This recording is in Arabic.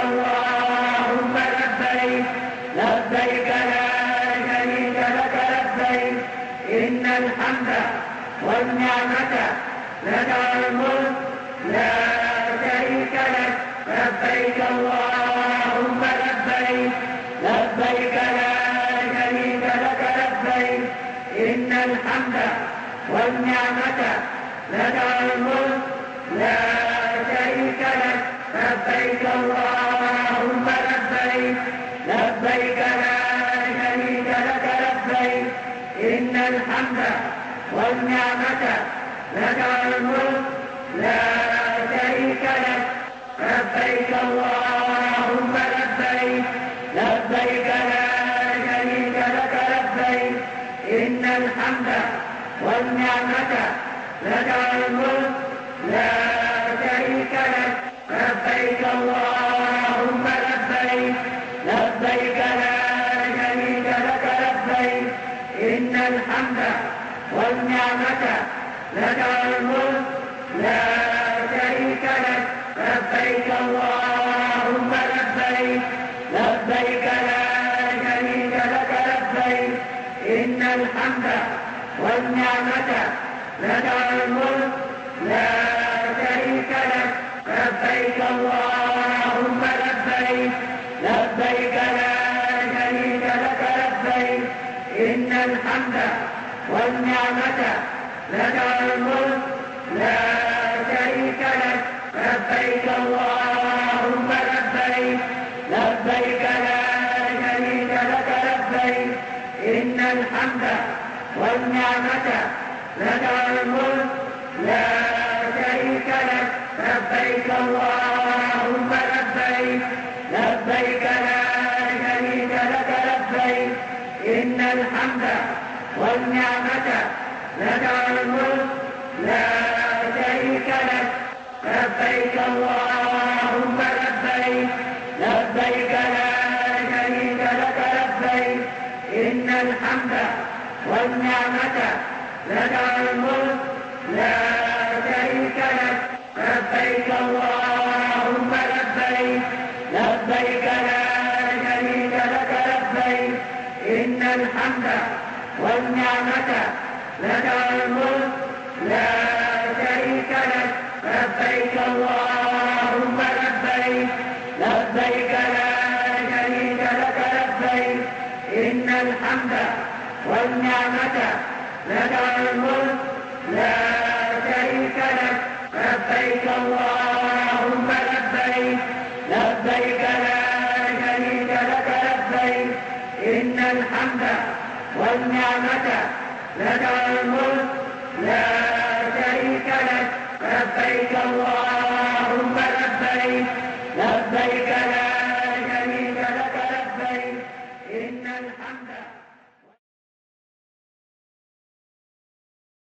اللهم لبيك لبيك لا شريك لك لبيك إن الحمد والنعمة لك الملك لا شريك لك لبيك اللهم لبيك لبيك لا شريك لك لبيك إن الحمد والنعمة لك الملك لا شريك لك لبيك اللهم لبيك لبيك لا شريك لك لبيك إن الحمد والنعمة لك الملك لا شريك لك لبيك اللهم لبيك لبيك لا شريك لك لبيك إن الحمد والنعمة لك الملك لا شريك لك لبيك اللهم لبيك لبيك لا شريك لك لبيك إن الحمد والنعمة لك الملك لا شريك لك لبيك اللهم لبيك لبيك لا شريك لك لبيك إن الحمد والنعمة لك الملك لا شريك لك لبيك اللهم لبيك لبيك لا شريك لك لبيك إن الحمد والنعمة لك الملك لا شريك لك لبيك اللهم لبيك لبيك لا شريك لك لبيك إن الحمد والنعمة لك الملك لا شريك لك لبيك اللهم لبيك لبيك لا شريك لك لبيك إن الحمد والنعمة لك الملك لا شريك لك لبيك اللهم لبيك لبيك لا شريك لك لبيك إن الحمد والنعمة لك الملك لا شريك لك لبيك اللهم لبيك لبيك لا شريك لك لبيك إن الحمد والنعمة لك الملك لا شريك لك لبيك اللهم لبيك لبيك لا شريك لك لبيك إن الحمد والنعمة لك الملك لا شريك لك لبيك اللهم لبيك لبيك لا شريك لك لبيك إن الحمد والنعمة لك الملك لا شريك لك لبيك اللهم لبيك لبيك